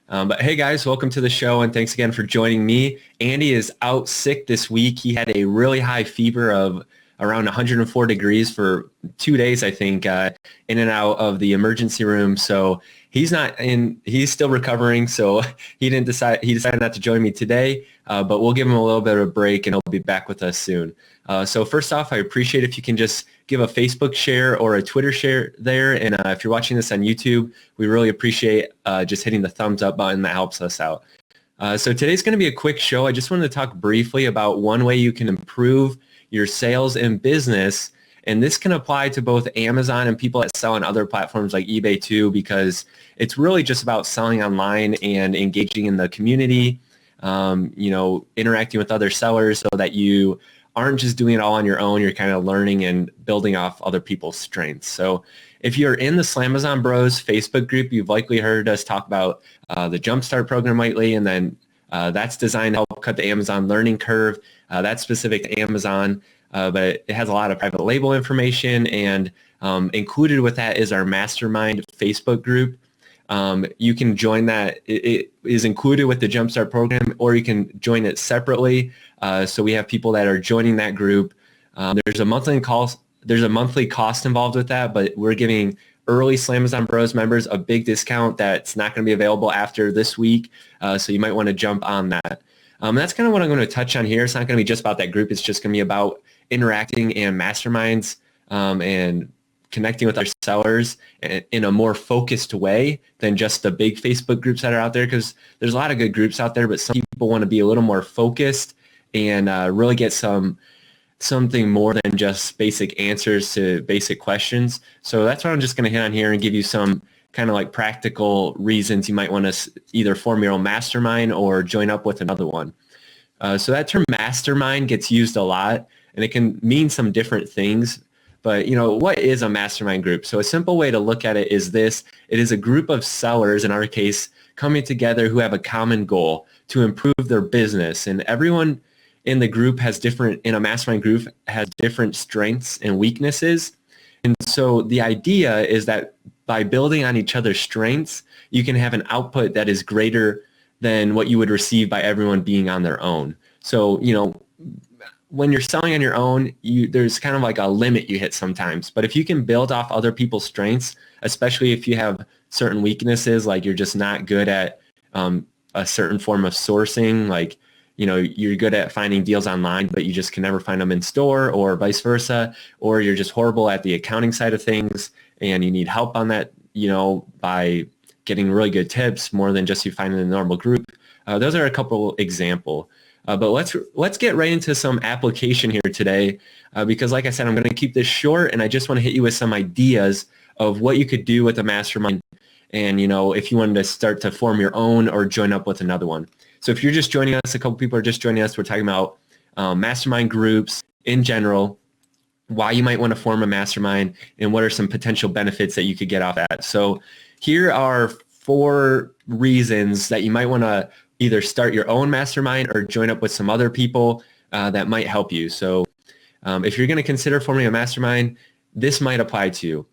But hey guys, welcome to the show and thanks again for joining me. Andy is out sick this week. He had a really high fever of around 104 degrees for 2 days, I think, in and out of the emergency room. So he's not in, he's still recovering. So he decided not to join me today, but we'll give him a little bit of a break and he'll be back with us soon. So first off, I appreciate if you can just give a Facebook share or a Twitter share there. And if you're watching this on YouTube, we really appreciate just hitting the thumbs up button. That helps us out. So today's going to be a quick show. I just wanted to talk briefly about one way you can improve your sales and business. And this can apply to both Amazon and people that sell on other platforms like eBay too, because it's really just about selling online and engaging in the community, interacting with other sellers so that you aren't just doing it all on your own. You're kind of learning and building off other people's strengths. So if you're in the Slamazon Bros Facebook group, you've likely heard us talk about the Jumpstart program lately, and then that's designed to help cut the Amazon learning curve. That's specific to Amazon, but it has a lot of private label information, and included with that is our mastermind Facebook group. You can join that. It is included with the Jumpstart program, or you can join it separately. So we have people that are joining that group. There's a monthly cost involved with that, but we're giving early Slamazon Bros members a big discount that's not going to be available after this week. So you might want to jump on that. That's kind of what I'm going to touch on here. It's not going to be just about that group. It's just going to be about interacting and masterminds and connecting with our sellers in a more focused way than just the big Facebook groups that are out there, because there's a lot of good groups out there, but some people want to be a little more focused and really get something more than just basic answers to basic questions. So that's what I'm just going to hit on here and give you some kind of like practical reasons you might want to either form your own mastermind or join up with another one. So that term mastermind gets used a lot, and it can mean some different things. But, what is a mastermind group? So a simple way to look at it is this. It is a group of sellers, in our case, coming together who have a common goal to improve their business. And everyone in the group in a mastermind group has different strengths and weaknesses. And so the idea is that by building on each other's strengths, you can have an output that is greater than what you would receive by everyone being on their own. So, when you're selling on your own, there's kind of like a limit you hit sometimes. But if you can build off other people's strengths, especially if you have certain weaknesses, like you're just not good at a certain form of sourcing, like, you're good at finding deals online, but you just can never find them in store, or vice versa, or you're just horrible at the accounting side of things and you need help on that, by getting really good tips more than just you find in a normal group. Those are a couple examples. But let's get right into some application here today, because like I said, I'm going to keep this short, and I just want to hit you with some ideas of what you could do with a mastermind, and if you wanted to start to form your own or join up with another one. So if you're just joining us, a couple people are just joining us, we're talking about mastermind groups in general, why you might want to form a mastermind, and what are some potential benefits that you could get off that. So here are 4 reasons that you might want to either start your own mastermind or join up with some other people that might help you. So if you're going to consider forming a mastermind, this might apply to you.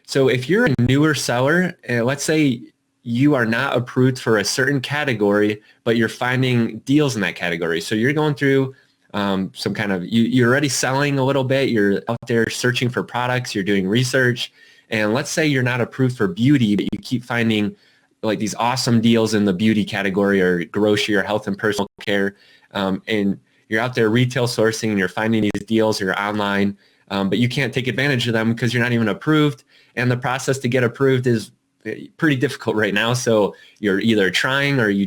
So if you're a newer seller, let's say you are not approved for a certain category, but you're finding deals in that category. So you're going through some kind of, you're already selling a little bit, you're out there searching for products, you're doing research, and let's say you're not approved for beauty, but you keep finding like these awesome deals in the beauty category or grocery or health and personal care, and you're out there retail sourcing and you're finding these deals, you're online, but you can't take advantage of them because you're not even approved, and the process to get approved is pretty difficult right now. So you're either trying, or you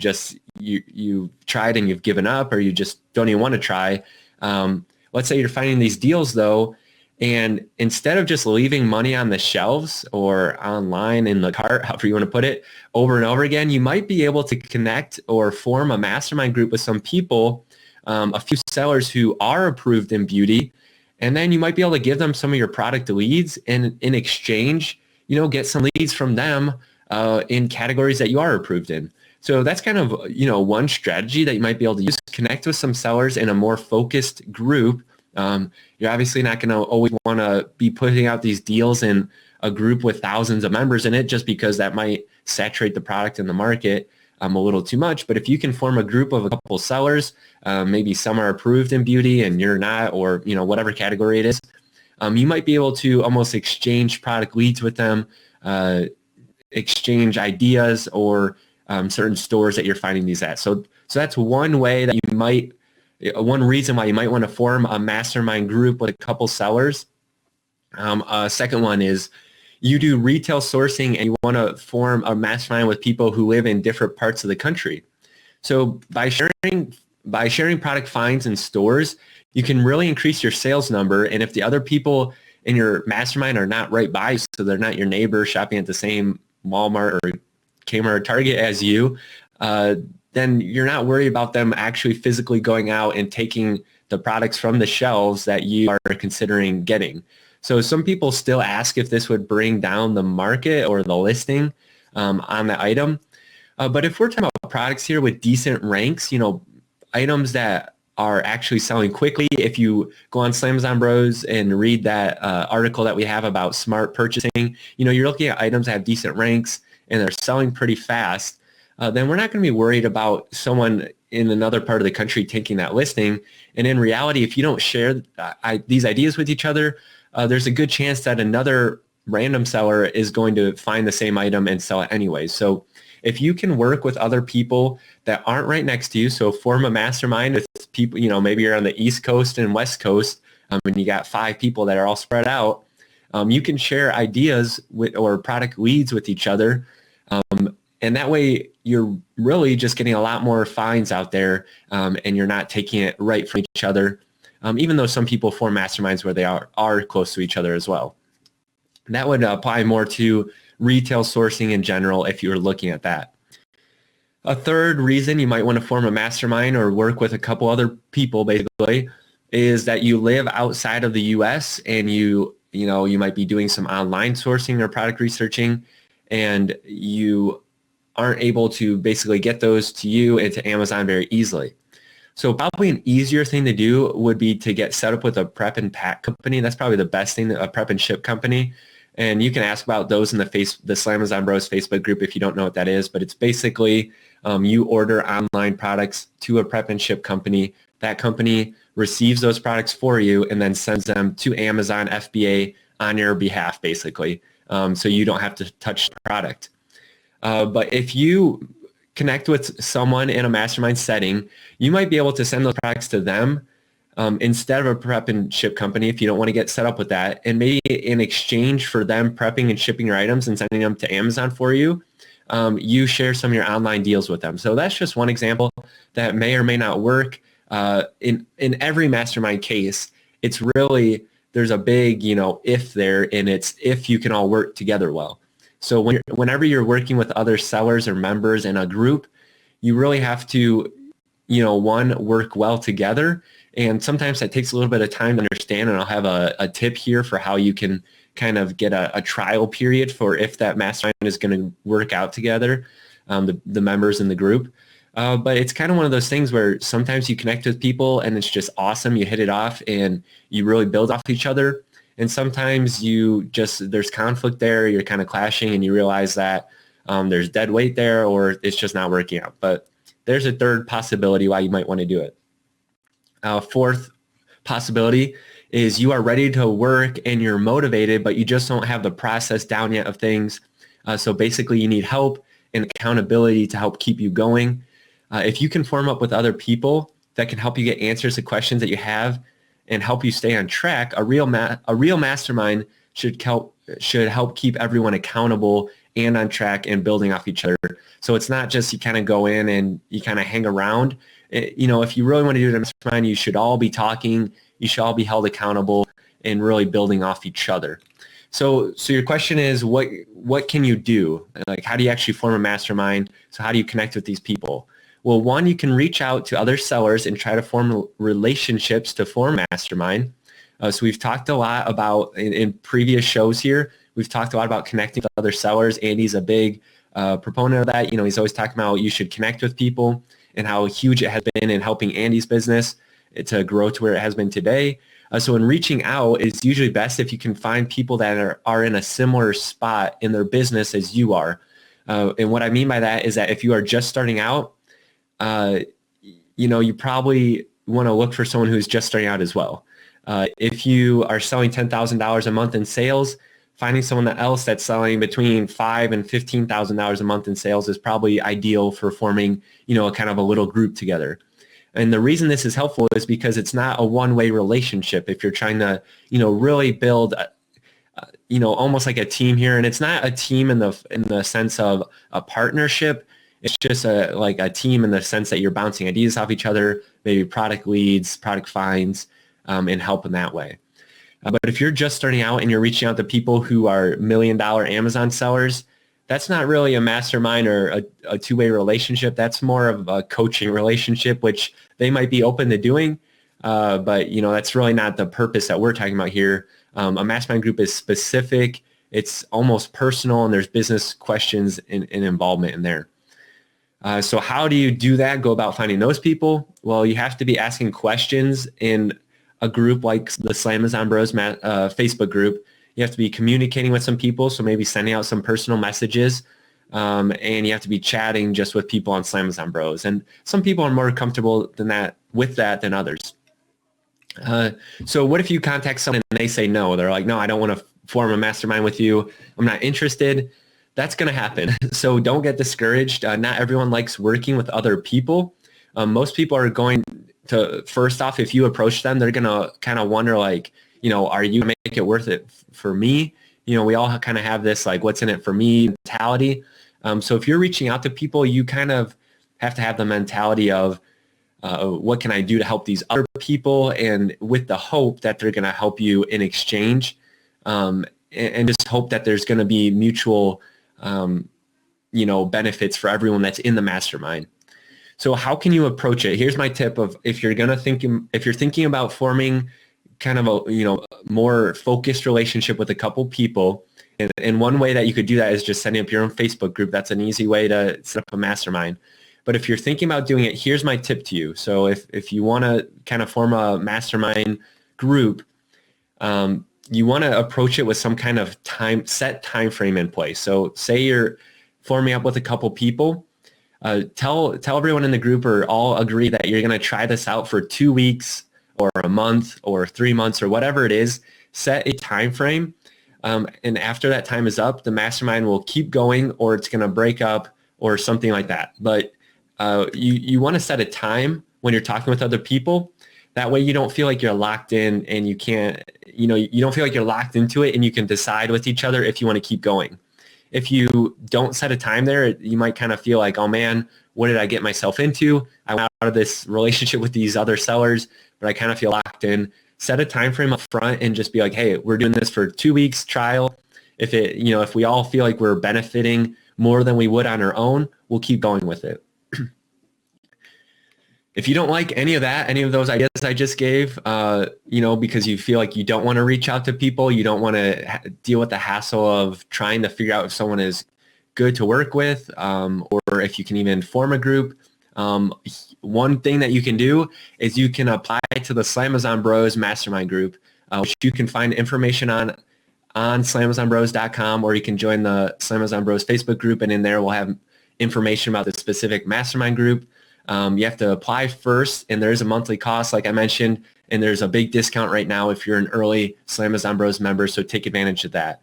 tried and you've given up, or you just don't even want to try. Let's say you're finding these deals though, and instead of just leaving money on the shelves or online in the cart, however you want to put it, over and over again, you might be able to connect or form a mastermind group with some people, a few sellers who are approved in beauty, and then you might be able to give them some of your product leads, and in exchange, get some leads from them in categories that you are approved in. So that's kind of, one strategy that you might be able to use. Connect with some sellers in a more focused group. You're obviously not going to always want to be putting out these deals in a group with thousands of members in it, just because that might saturate the product in the market. a little too much. But if you can form a group of a couple sellers, maybe some are approved in beauty and you're not, or whatever category it is, you might be able to almost exchange product leads with them, exchange ideas, or certain stores that you're finding these at. So that's one way that you might, one reason why you might want to form a mastermind group with a couple sellers. Second one is you do retail sourcing and you want to form a mastermind with people who live in different parts of the country. So by sharing product finds in stores, you can really increase your sales number. And if the other people in your mastermind are not right by, so they're not your neighbor shopping at the same Walmart or Kmart or Target as you, then you're not worried about them actually physically going out and taking the products from the shelves that you are considering getting. So some people still ask if this would bring down the market or the listing on the item. But if we're talking about products here with decent ranks, items that are actually selling quickly, if you go on Slamazon Bros and read that article that we have about smart purchasing, you're looking at items that have decent ranks and they're selling pretty fast, then we're not going to be worried about someone in another part of the country taking that listing. And in reality, if you don't share these ideas with each other, there's a good chance that another random seller is going to find the same item and sell it anyway. So if you can work with other people that aren't right next to you, so form a mastermind with people, maybe you're on the East Coast and West Coast, and you got 5 people that are all spread out, you can share ideas or product leads with each other. And that way you're really just getting a lot more finds out there, and you're not taking it right from each other. Even though some people form masterminds where they are close to each other as well. That would apply more to retail sourcing in general if you were looking at that. A third reason you might want to form a mastermind or work with a couple other people basically is that you live outside of the US and you might be doing some online sourcing or product researching, and you aren't able to basically get those to you and to Amazon very easily. So probably an easier thing to do would be to get set up with a prep and pack company. That's probably the best thing, a prep and ship company. And you can ask about those in the Slamazon Bros Facebook group if you don't know what that is. But it's basically you order online products to a prep and ship company. That company receives those products for you and then sends them to Amazon FBA on your behalf, basically. So you don't have to touch the product. But if you connect with someone in a mastermind setting, you might be able to send those products to them instead of a prep and ship company if you don't want to get set up with that. And maybe in exchange for them prepping and shipping your items and sending them to Amazon for you, you share some of your online deals with them. So that's just one example that may or may not work. In every mastermind case, it's really, there's a big, if there, and it's if you can all work together well. So whenever you're working with other sellers or members in a group, you really have to, one, work well together. And sometimes that takes a little bit of time to understand. And I'll have a tip here for how you can kind of get a trial period for if that mastermind is going to work out together, the members in the group. But it's kind of one of those things where sometimes you connect with people and it's just awesome. You hit it off and you really build off each other. And sometimes there's conflict there, you're kind of clashing and you realize that there's dead weight there or it's just not working out. But there's a third possibility why you might want to do it. Fourth possibility is you are ready to work and you're motivated, but you just don't have the process down yet of things. So basically you need help and accountability to help keep you going. If you can form up with other people that can help you get answers to questions that you have and help you stay on track, a real mastermind should help keep everyone accountable and on track and building off each other. So it's not just you kind of go in and you kind of hang around. If you really want to do it in a mastermind, you should all be talking, you should all be held accountable and really building off each other. So your question is, what can you do? Like, how do you actually form a mastermind? So how do you connect with these people? Well, one, you can reach out to other sellers and try to form relationships to form a mastermind. So we've talked a lot about, in previous shows here, we've talked a lot about connecting with other sellers. Andy's a big proponent of that. He's always talking about you should connect with people and how huge it has been in helping Andy's business to grow to where it has been today. So in reaching out, it's usually best if you can find people that are in a similar spot in their business as you are. And what I mean by that is that if you are just starting out, you probably want to look for someone who's just starting out as well. If you are selling $10,000 a month in sales, finding someone else that's selling between $5,000 and $15,000 a month in sales is probably ideal for forming, a kind of a little group together. And the reason this is helpful is because it's not a one-way relationship. If you're trying to, really build, almost like a team here, and it's not a team in the sense of a partnership. It's just like a team in the sense that you're bouncing ideas off each other, maybe product leads, product finds, and help in that way. But if you're just starting out and you're reaching out to people who are $1 million Amazon sellers, that's not really a mastermind or a two-way relationship. That's more of a coaching relationship, which they might be open to doing. But, that's really not the purpose that we're talking about here. A mastermind group is specific. It's almost personal, and there's business questions and involvement in there. So how do you do that? Go about finding those people? Well, you have to be asking questions in a group like the Slamazon Bros Facebook group. You have to be communicating with some people, so maybe sending out some personal messages, and you have to be chatting just with people on Slamazon Bros. And some people are more comfortable with that than others. So what if you contact someone and they say no? They're like, no, I don't want to form a mastermind with you. I'm not interested. That's going to happen. So don't get discouraged. Not everyone likes working with other people. Most people are going to, first off, if you approach them, they're going to kind of wonder like, are you going to make it worth it for me? We all kind of have this like, what's in it for me mentality. So if you're reaching out to people, you kind of have to have the mentality of, what can I do to help these other people? And with the hope that they're going to help you in exchange, and just hope that there's going to be mutual, benefits for everyone that's in the mastermind. So how can you approach it? Here's my tip of if you're thinking about forming kind of a, more focused relationship with a couple people. And one way that you could do that is just setting up your own Facebook group. That's an easy way to set up a mastermind. But if you're thinking about doing it, here's my tip to you. So if you want to kind of form a mastermind group, you want to approach it with some kind of set time frame in place. So say you're forming up with a couple people, tell everyone in the group or all agree that you're going to try this out for 2 weeks or a month or 3 months or whatever it is. Set a time frame. And after that time is up, the mastermind will keep going or it's going to break up or something like that. But you want to set a time when you're talking with other people. That way you don't feel like you're locked in and you can't, you don't feel like you're locked into it and you can decide with each other if you want to keep going. If you don't set a time there, you might kind of feel like, oh man, what did I get myself into? I went out of this relationship with these other sellers, but I kind of feel locked in. Set a time frame up front and just be like, hey, we're doing this for 2 weeks trial. If we all feel like we're benefiting more than we would on our own, we'll keep going with it. If you don't like any of those ideas I just gave, because you feel like you don't want to reach out to people, you don't want to deal with the hassle of trying to figure out if someone is good to work with, or if you can even form a group. One thing that you can do is you can apply to the Slamazon Bros Mastermind Group, which you can find information on slamazonbros.com, or you can join the Slamazon Bros Facebook group, and in there we'll have information about the specific mastermind group. You have to apply first, and there is a monthly cost, like I mentioned, and there's a big discount right now if you're an early Slamazon Bros member, so take advantage of that.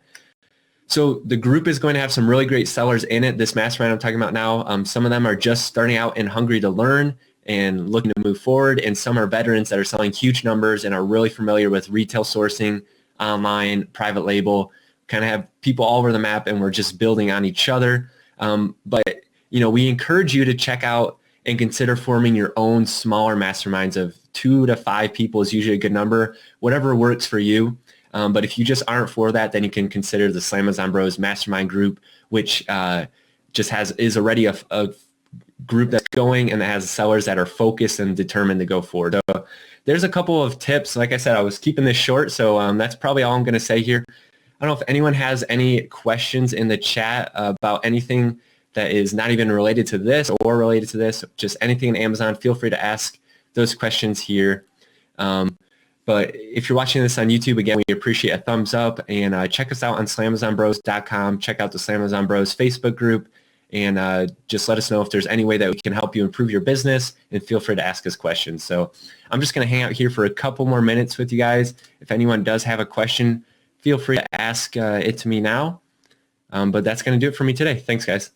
So the group is going to have some really great sellers in it, this mastermind I'm talking about now. Some of them are just starting out and hungry to learn and looking to move forward, and some are veterans that are selling huge numbers and are really familiar with retail sourcing, online, private label, kind of have people all over the map, and we're just building on each other. But we encourage you to check out and consider forming your own smaller masterminds of 2 to 5 people is usually a good number, whatever works for you. But if you just aren't for that, then you can consider the Slamazon Bros Mastermind Group, which is already a group that's going and that has sellers that are focused and determined to go forward. So there's a couple of tips. Like I said, I was keeping this short, so that's probably all I'm going to say here. I don't know if anyone has any questions in the chat about anything that is not even related to this or related to this, just anything in Amazon. Feel free to ask those questions here. But if you're watching this on YouTube, again, we appreciate a thumbs up, and check us out on slamazonbros.com. Check out the Slamazon Bros Facebook group, and just let us know if there's any way that we can help you improve your business, and feel free to ask us questions. So I'm just going to hang out here for a couple more minutes with you guys. If anyone does have a question, feel free to ask it to me now. But that's going to do it for me today. Thanks, guys.